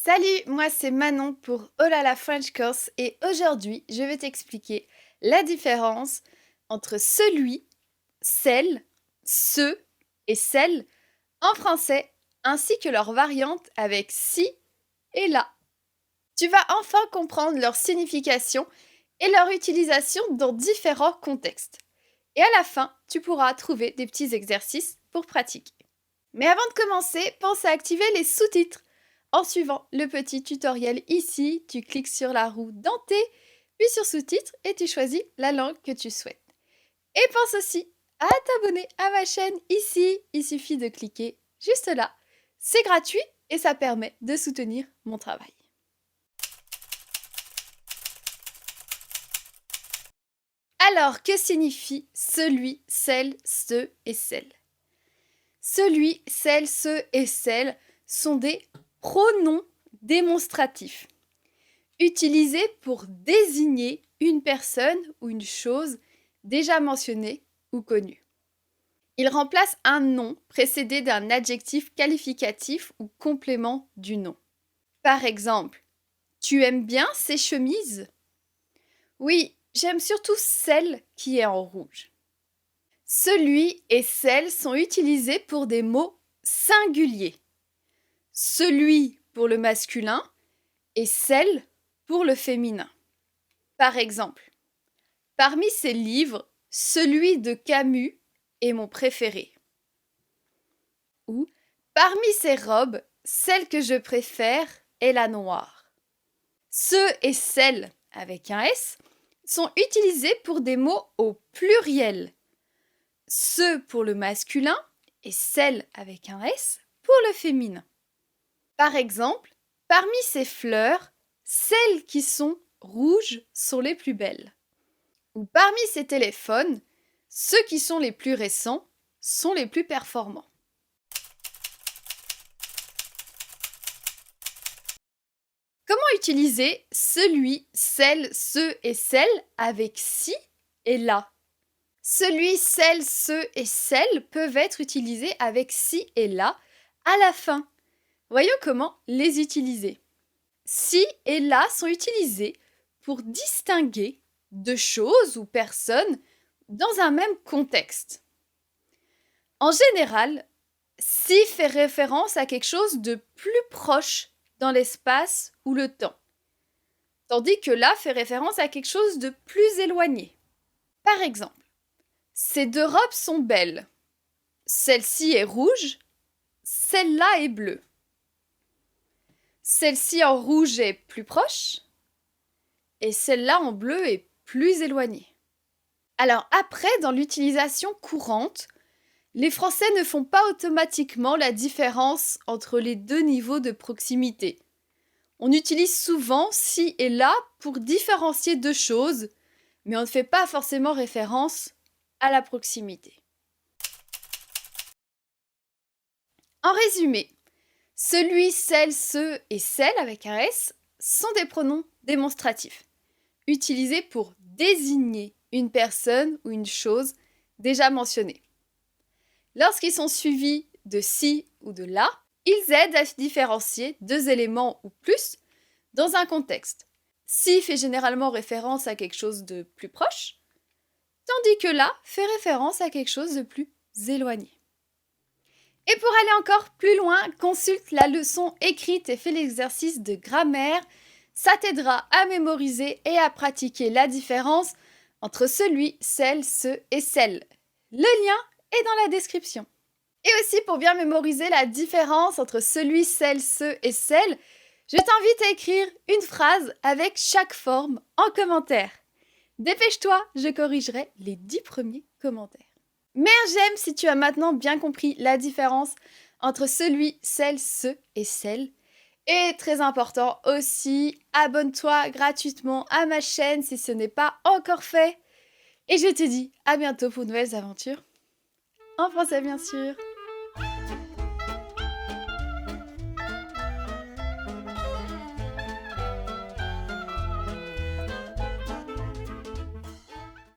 Salut, moi c'est Manon pour Oh là la French Course et aujourd'hui je vais t'expliquer la différence entre celui, celle, ce et celle en français ainsi que leurs variantes avec si et là. Tu vas enfin comprendre leur signification et leur utilisation dans différents contextes. Et à la fin, tu pourras trouver des petits exercices pour pratiquer. Mais avant de commencer, pense à activer les sous-titres. En suivant le petit tutoriel ici, tu cliques sur la roue dentée, puis sur sous-titres et tu choisis la langue que tu souhaites. Et pense aussi à t'abonner à ma chaîne ici. Il suffit de cliquer juste là. C'est gratuit et ça permet de soutenir mon travail. Alors, que signifie celui, celle, ce et celle? Celui, celle, ce et celle sont des pronoms démonstratifs, utilisés pour désigner une personne ou une chose déjà mentionnée ou connue. Ils remplacent un nom précédé d'un adjectif qualificatif ou complément du nom. Par exemple, tu aimes bien ces chemises? Oui, j'aime surtout celle qui est en rouge. Celui et celle sont utilisés pour des mots singuliers. Celui pour le masculin et celle pour le féminin. Par exemple, parmi ces livres, celui de Camus est mon préféré. Ou parmi ces robes, celle que je préfère est la noire. Ceux et celles avec un S sont utilisés pour des mots au pluriel. Ceux pour le masculin et celles avec un S pour le féminin. Par exemple, parmi ces fleurs, celles qui sont rouges sont les plus belles. Ou parmi ces téléphones, ceux qui sont les plus récents sont les plus performants. Comment utiliser celui, celle, ce et celle avec si et là? Celui, celle, ce et celle peuvent être utilisés avec si et là à la fin. Voyons comment les utiliser. Si et là sont utilisés pour distinguer deux choses ou personnes dans un même contexte. En général, si fait référence à quelque chose de plus proche dans l'espace ou le temps, tandis que là fait référence à quelque chose de plus éloigné. Par exemple, ces deux robes sont belles. Celle-ci est rouge, celle-là est bleue. Celle-ci en rouge est plus proche et celle-là en bleu est plus éloignée. Alors après, dans l'utilisation courante, les Français ne font pas automatiquement la différence entre les deux niveaux de proximité. On utilise souvent ci et là pour différencier deux choses, mais on ne fait pas forcément référence à la proximité. En résumé, celui, celle, ce et celle avec un S sont des pronoms démonstratifs, utilisés pour désigner une personne ou une chose déjà mentionnée. Lorsqu'ils sont suivis de si ou de là, ils aident à différencier deux éléments ou plus dans un contexte. Si fait généralement référence à quelque chose de plus proche, tandis que là fait référence à quelque chose de plus éloigné. Et pour aller encore plus loin, consulte la leçon écrite et fais l'exercice de grammaire. Ça t'aidera à mémoriser et à pratiquer la différence entre celui, celle, ce et celle. Le lien est dans la description. Et aussi pour bien mémoriser la différence entre celui, celle, ce et celle, je t'invite à écrire une phrase avec chaque forme en commentaire. Dépêche-toi, je corrigerai les 10 premiers commentaires. Mets un j'aime si tu as maintenant bien compris la différence entre celui, celle, ce et celle. Et très important aussi, abonne-toi gratuitement à ma chaîne si ce n'est pas encore fait. Et je te dis à bientôt pour de nouvelles aventures. En français bien sûr.